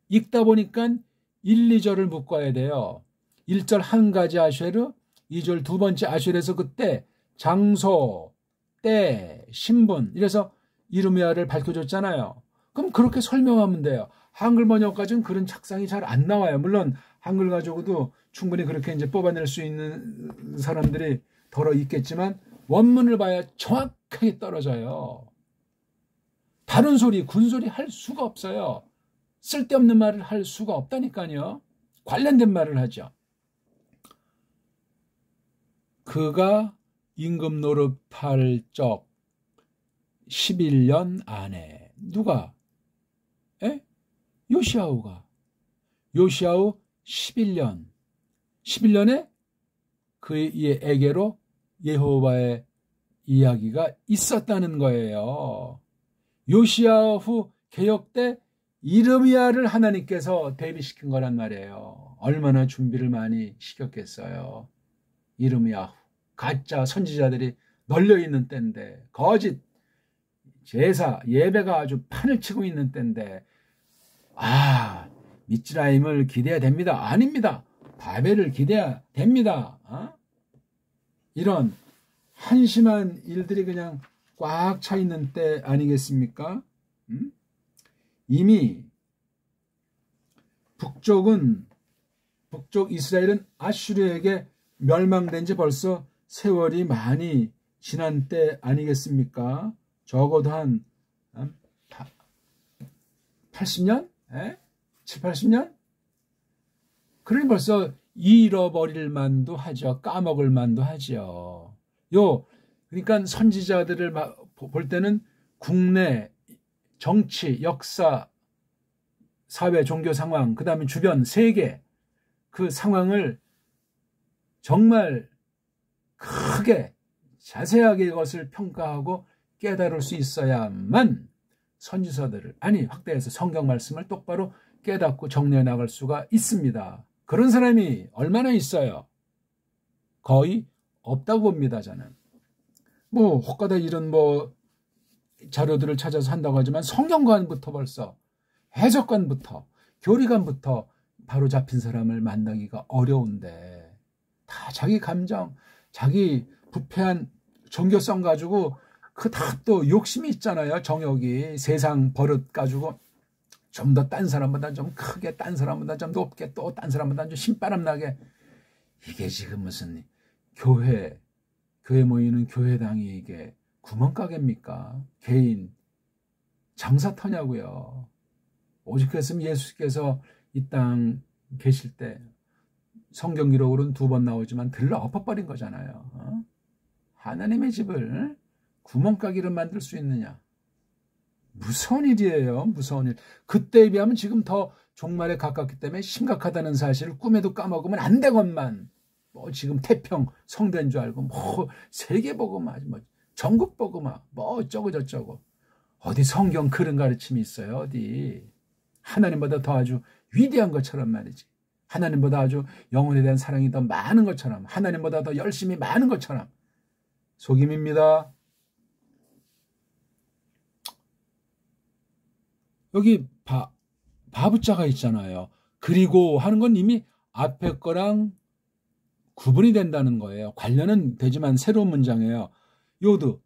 읽다 보니까 1, 2절을 묶어야 돼요. 1절 한 가지 아쉐르, 2절 두 번째 아쉐르에서 그때 장소, 때, 신분 이래서 이르므야를 밝혀줬잖아요. 그럼 그렇게 설명하면 돼요. 한글 번역까지는 그런 착상이 잘 안 나와요. 물론 한글 가지고도 충분히 그렇게 이제 뽑아낼 수 있는 사람들이 덜어 있겠지만 원문을 봐야 정확하게 떨어져요. 다른 소리, 군소리 할 수가 없어요. 쓸데없는 말을 할 수가 없다니까요. 관련된 말을 하죠. 그가 임금 노릇할 적 11년 안에 누가? 요시아우가. 요시아우 11년에 그에게로 여호와의 이야기가 있었다는 거예요. 요시아후 개혁 때 이르미야를 하나님께서 대비시킨 거란 말이에요. 얼마나 준비를 많이 시켰겠어요. 이르미야후. 가짜 선지자들이 널려있는 때인데, 거짓 제사 예배가 아주 판을 치고 있는 때인데, 미츠라임을 기대해야 됩니다. 아닙니다. 바벨을 기대해야 됩니다. 이런 한심한 일들이 그냥 꽉 차 있는 때 아니겠습니까? 이미 북쪽 이스라엘은 아슈르에게 멸망된 지 벌써 세월이 많이 지난 때 아니겠습니까? 적어도 한 80년? 7, 80년? 그러니 벌써 잃어버릴 만도 하죠. 까먹을 만도 하죠. 그러니까 선지자들을 볼 때는 국내, 정치, 역사, 사회, 종교 상황, 그 다음에 주변, 세계, 그 상황을 정말 크게, 자세하게 이것을 평가하고 깨달을 수 있어야만 선지서들을, 확대해서 성경 말씀을 똑바로 깨닫고 정리해 나갈 수가 있습니다. 그런 사람이 얼마나 있어요? 거의 없다고 봅니다, 저는. 혹가다 이런 자료들을 찾아서 한다고 하지만 성경관부터 벌써, 해석관부터, 교리관부터 바로 잡힌 사람을 만나기가 어려운데, 다 자기 감정, 자기 부패한 종교성 가지고 다 또 욕심이 있잖아요. 정욕이. 세상 버릇 가지고 좀 더 딴 사람보다 좀 크게, 딴 사람보다 좀 높게, 또 딴 사람보다 좀 신바람 나게. 이게 지금 무슨 교회 모이는 교회당이 이게 구멍가게입니까? 개인 장사터냐고요. 오직 그랬으면 예수께서 이 땅 계실 때 성경 기록으로는 2번 나오지만 들러 엎어버린 거잖아요. 하나님의 집을 구멍가게로 만들 수 있느냐? 무서운 일이에요. 무서운 일. 그때에 비하면 지금 더 종말에 가깝기 때문에 심각하다는 사실을 꿈에도 까먹으면 안 되건만. 뭐 지금 태평 성대인 줄 알고 뭐 세계복음화 뭐 전국복음화 뭐 어쩌고 저쩌고 어디 성경 그런 가르침이 있어요? 어디 하나님보다 더 아주 위대한 것처럼 말이지. 하나님보다 아주 영혼에 대한 사랑이 더 많은 것처럼 하나님보다 더 열심히 많은 것처럼 속임입니다. 여기 바붙자가 있잖아요. 그리고 하는 건 이미 앞에 거랑 구분이 된다는 거예요. 관련은 되지만 새로운 문장이에요. 요드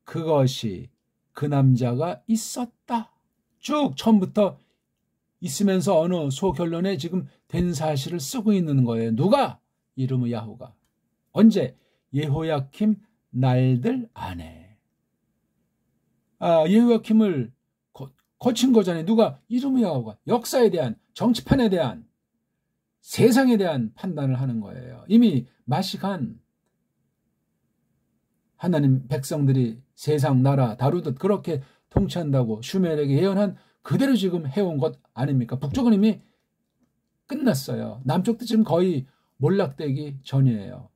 그것이 그 남자가 있었다. 쭉 처음부터 있으면서 어느 소결론에 지금 된 사실을 쓰고 있는 거예요. 누가? 이름의 야후가. 언제? 예호야킴 날들 안에. 예호야킴을 거친 거잖아요. 누가? 이름의 야후가. 역사에 대한, 정치판에 대한, 세상에 대한 판단을 하는 거예요. 이미 마시간 하나님 백성들이 세상 나라 다루듯 그렇게 통치한다고 슈멜에게 예언한 그대로 지금 해온 것 아닙니까? 북쪽은 이미 끝났어요. 남쪽도 지금 거의 몰락되기 전이에요.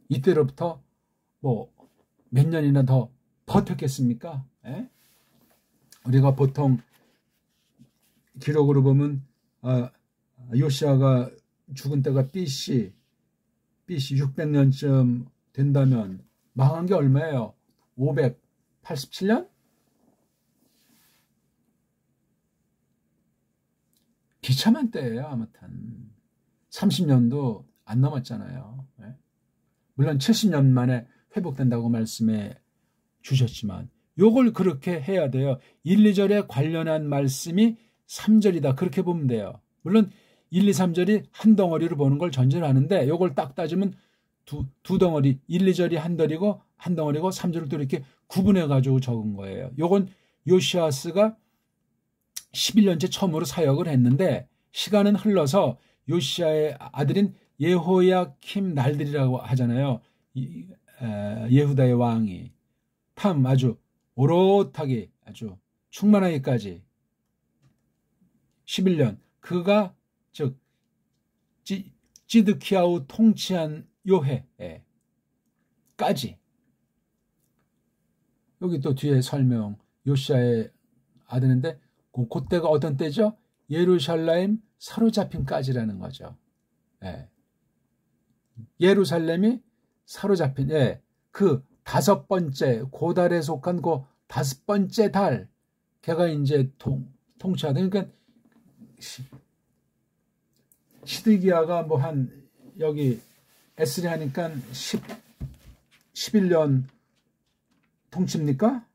이때로부터 뭐 몇 년이나 더 버텼겠습니까? 에? 우리가 보통 기록으로 보면 요시아가 죽은 때가 BC 600년쯤 된다면 망한 게 얼마예요? 587년? 비참한 때예요. 아무튼 30년도 안 넘었잖아요. 물론 70년 만에 회복된다고 말씀해 주셨지만 요걸 그렇게 해야 돼요. 1, 2절에 관련한 말씀이 3절이다. 그렇게 보면 돼요. 물론 1, 2, 3절이 한 덩어리로 보는 걸 전제를 하는데 요걸 딱 따지면 두 덩어리 1, 2절이 한 덩어리고 3절을 또 이렇게 구분해 가지고 적은 거예요. 요건 요시아스가 11년째 처음으로 사역을 했는데 시간은 흘러서 요시아의 아들인 예호야킴 날들이라고 하잖아요. 예후다의 왕이 참 아주 오롯하게 아주 충만하기까지 11년 그가 즉 찌드키야후 통치한 요해까지 여기 또 뒤에 설명 요시아의 아들인데 그때가 어떤 때죠? 예루살렘 사로잡힘까지라는 거죠. 예루살렘이 사로잡힌 그 5번째 고달에 속한 그 5번째 달 걔가 이제 통치하다. 그러니까 시드기야가 뭐 한 여기 에스리 하니까 11년 통치입니까?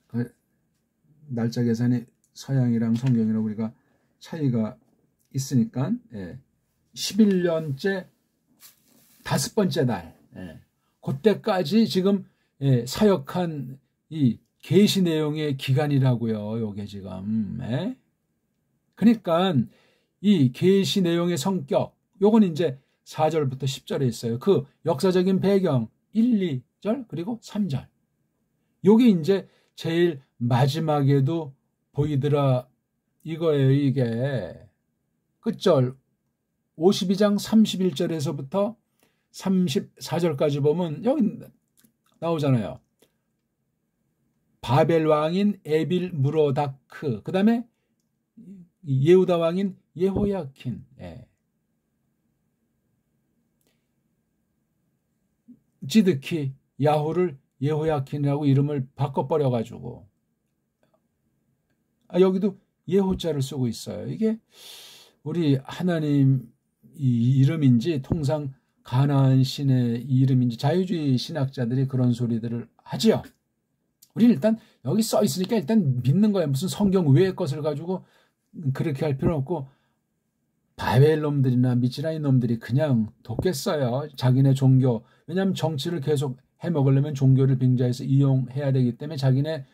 그 날짜 계산이 서양이랑 성경이랑 우리가 차이가 있으니까 11년째 5번째 달 그때까지 지금 사역한 이 계시 내용의 기간이라고요. 요게 지금 그러니까 이 계시 내용의 성격 요건 이제 4절부터 10절에 있어요. 그 역사적인 배경 1, 2절 그리고 3절 요게 이제 제일 마지막에도 보이더라 이거예요. 이게 끝절 52장 31절에서부터 34절까지 보면 여기 나오잖아요. 바벨 왕인 에빌 무로다크 그 다음에 예후다 왕인 예호야킨 찌드키 야후를 예호야킨이라고 이름을 바꿔버려가지고 여기도 예호자를 쓰고 있어요. 이게 우리 하나님 이름인지 통상 가나안 신의 이름인지 자유주의 신학자들이 그런 소리들을 하지요. 우리는 일단 여기 써 있으니까 일단 믿는 거야. 무슨 성경 외의 것을 가지고 그렇게 할 필요는 없고 바벨 놈들이나 미즈라임 놈들이 그냥 돕겠어요. 자기네 종교. 왜냐하면 정치를 계속 해먹으려면 종교를 빙자해서 이용해야 되기 때문에 자기네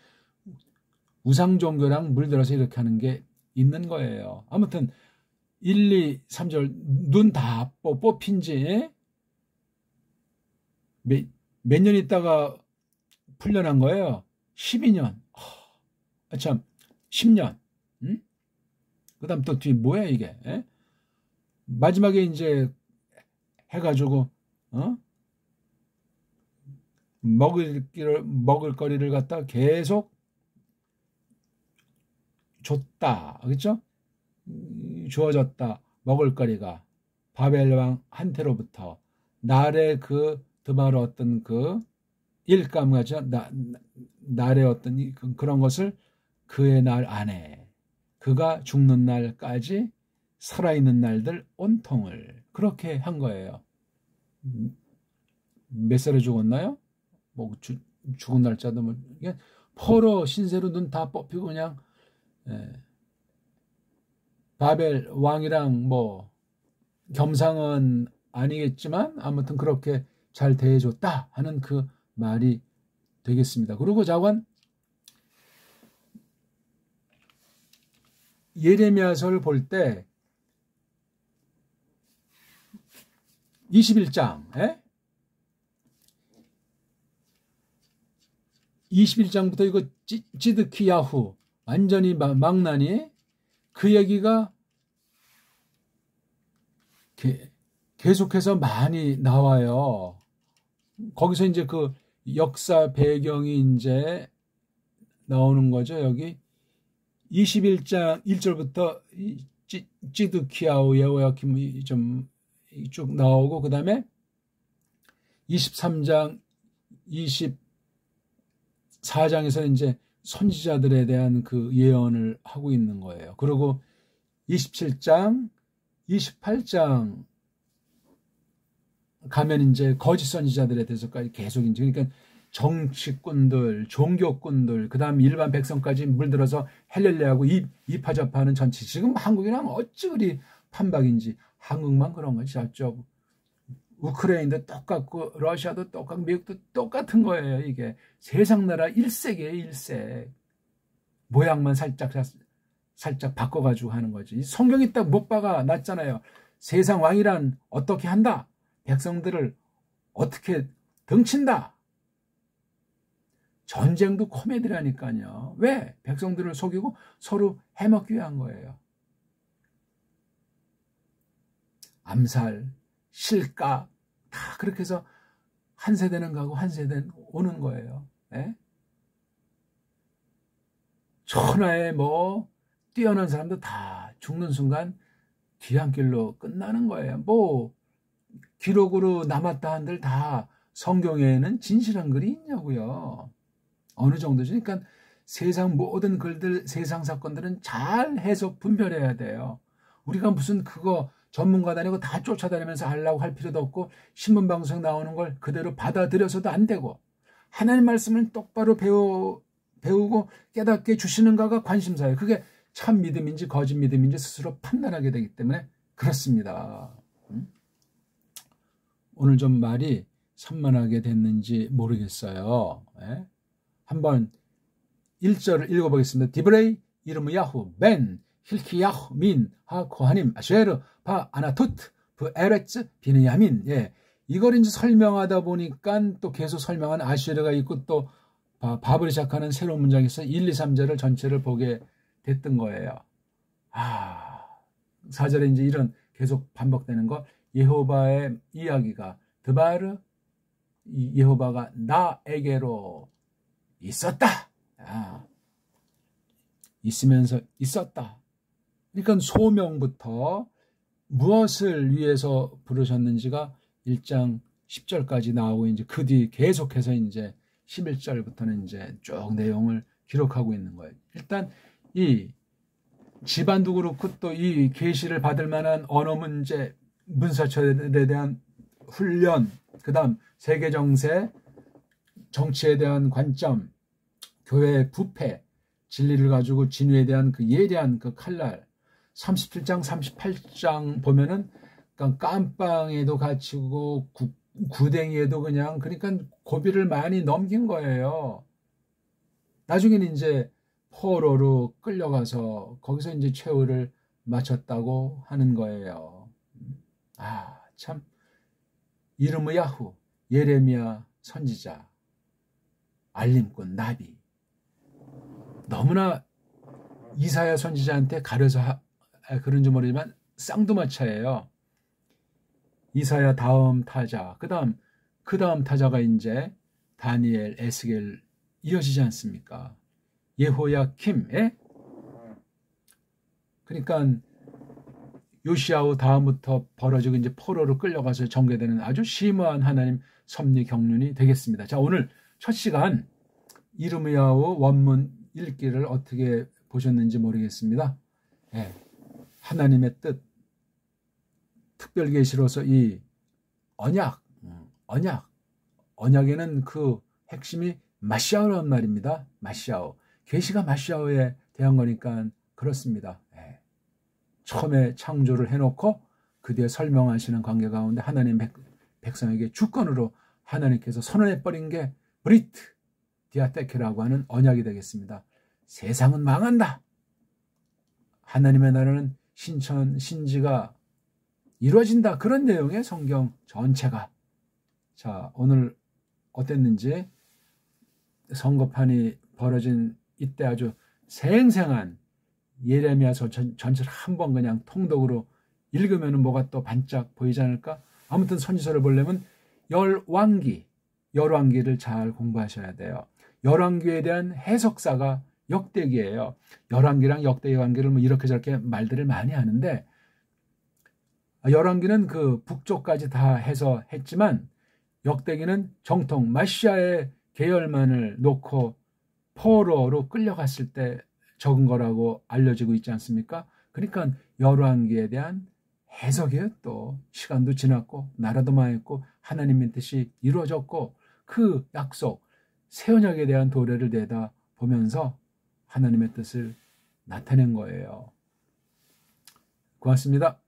우상 종교랑 물들어서 이렇게 하는 게 있는 거예요. 아무튼 1, 2, 3절 눈 다 뽑힌 지 몇 년 있다가 풀려난 거예요. 12년. 참 10년. 그 다음 또 뒤에 뭐야 이게. 마지막에 이제 해가지고 먹을거리를 갖다 계속 줬다. 그렇죠? 주어졌다. 먹을거리가 바벨 왕 한테로부터 날의 그 드바르 어떤 그 일감 같죠? 날의 어떤 그런 것을 그의 날 안에 그가 죽는 날까지 살아있는 날들 온통을 그렇게 한 거예요. 몇 살에 죽었나요? 뭐 죽은 날짜도 뭐 이게 포로 신세로 눈 다 뽑히고 그냥 바벨 왕이랑 뭐 겸상은 아니겠지만 아무튼 그렇게 잘 대해줬다 하는 그 말이 되겠습니다. 그리고 자관 예레미야서를 볼 때 21장 21장부터 이거 찌드키야후 완전히 망나니 그 얘기가 계속해서 많이 나와요. 거기서 이제 그 역사 배경이 이제 나오는 거죠. 여기 21장 1절부터 찌드키야후 예호야킴이 좀 쭉 나오고 그 다음에 23장 24장에서 이제 선지자들에 대한 그 예언을 하고 있는 거예요. 그리고 27장 28장 가면 이제 거짓 선지자들에 대해서까지 계속 이제 그러니까 정치꾼들, 종교꾼들, 그 다음 일반 백성까지 물들어서 헬렐레하고 이파저파하는 전체 지금 한국이랑 어찌 그리 판박인지 한국만 그런 거지 저쪽 우크라이나도 똑같고 러시아도 똑같고 미국도 똑같은 거예요. 이게 세상 나라 일색이에요. 일색 모양만 살짝 바꿔가지고 하는 거지. 성경이 딱 못 박아 놨잖아요. 세상 왕이란 어떻게 한다. 백성들을 어떻게 등친다. 전쟁도 코미디라니까요. 왜? 백성들을 속이고 서로 해먹기 위한 거예요. 암살, 실각 다 그렇게 해서 한 세대는 가고 한 세대는 오는 거예요. 예? 천하에 뭐 뛰어난 사람도 다 죽는 순간 뒤안길로 끝나는 거예요. 뭐 기록으로 남았다 한들 다 성경에는 진실한 글이 있냐고요. 어느 정도죠. 그러니까 세상 모든 글들, 세상 사건들은 잘 해석 분별해야 돼요. 우리가 무슨 그거 전문가 다니고 다 쫓아다니면서 하려고 할 필요도 없고 신문방송 나오는 걸 그대로 받아들여서도 안 되고 하나님 말씀을 똑바로 배우고 깨닫게 주시는가가 관심사예요. 그게 참 믿음인지 거짓 믿음인지 스스로 판단하게 되기 때문에 그렇습니다. 오늘 좀 말이 산만하게 됐는지 모르겠어요. 한번 1절을 읽어보겠습니다. 디브레이 이름 야후 벤 힐키야후 민 하 코하님 아쉐르 바 아나투트 브 에레츠 비느야민. 이걸 이제 설명하다 보니까 또 계속 설명한 아쉐르가 있고 또 밥을 시작하는 새로운 문장에서 1, 2, 3절을 전체를 보게 됐던 거예요. 4절에 이제 이런 계속 반복되는 거 예호바의 이야기가 드바르 예호바가 나에게로 있었다. 있으면서 있었다. 그러니까 소명부터 무엇을 위해서 부르셨는지가 1장 10절까지 나오고 이제 그 뒤 계속해서 이제 11절부터는 이제 쭉 내용을 기록하고 있는 거예요. 일단 이 집안도 그렇고 또 이 계시를 받을 만한 언어 문제, 문사철에 대한 훈련, 그다음 세계 정세, 정치에 대한 관점, 교회의 부패, 진리를 가지고 진위에 대한 그 예리한 그 칼날, 37장, 38장 보면은 깜빵에도 갇히고 구덩이에도 그냥 그러니까 고비를 많이 넘긴 거예요. 나중에는 이제 포로로 끌려가서 거기서 이제 최후를 마쳤다고 하는 거예요. 참 이름의 야후, 예레미야 선지자, 알림꾼 나비. 너무나 이사야 선지자한테 가려서 그런지 모르지만 쌍두마차예요. 이사야 다음 타자, 그 다음 타자가 이제 다니엘, 에스겔 이어지지 않습니까? 예호야킴, 그러니까 요시야후 다음부터 벌어지고 이제 포로로 끌려가서 전개되는 아주 심오한 하나님 섭리 경륜이 되겠습니다. 자, 오늘 첫 시간 이르미야후 원문 읽기를 어떻게 보셨는지 모르겠습니다. 하나님의 뜻, 특별계시로서 이 언약에는 그 핵심이 마시아오라는 말입니다. 마시아오. 계시가 마시아오에 대한 거니까 그렇습니다. 처음에 창조를 해놓고 그 뒤에 설명하시는 관계 가운데 하나님 백성에게 주권으로 하나님께서 선언해버린 게 브리트 디아테케라고 하는 언약이 되겠습니다. 세상은 망한다. 하나님의 나라는 신지가 이루어진다. 그런 내용의 성경 전체가. 자, 오늘 어땠는지 선거판이 벌어진 이때 아주 생생한 예레미야서 전체를 한번 그냥 통독으로 읽으면 뭐가 또 반짝 보이지 않을까? 아무튼 선지서를 보려면 열왕기를 잘 공부하셔야 돼요. 열왕기에 대한 해석사가 역대기예요. 열왕기랑 역대기 관계를 뭐 이렇게 저렇게 말들을 많이 하는데 열왕기는 그 북쪽까지 다 해서 했지만 역대기는 정통 마시아의 계열만을 놓고 포로로 끌려갔을 때 적은 거라고 알려지고 있지 않습니까? 그러니까 열왕기에 대한 해석이에요. 또 시간도 지났고 나라도 망했고 하나님의 뜻이 이루어졌고 그 약속 새 언약에 대한 도래를 내다 보면서 하나님의 뜻을 나타낸 거예요. 고맙습니다.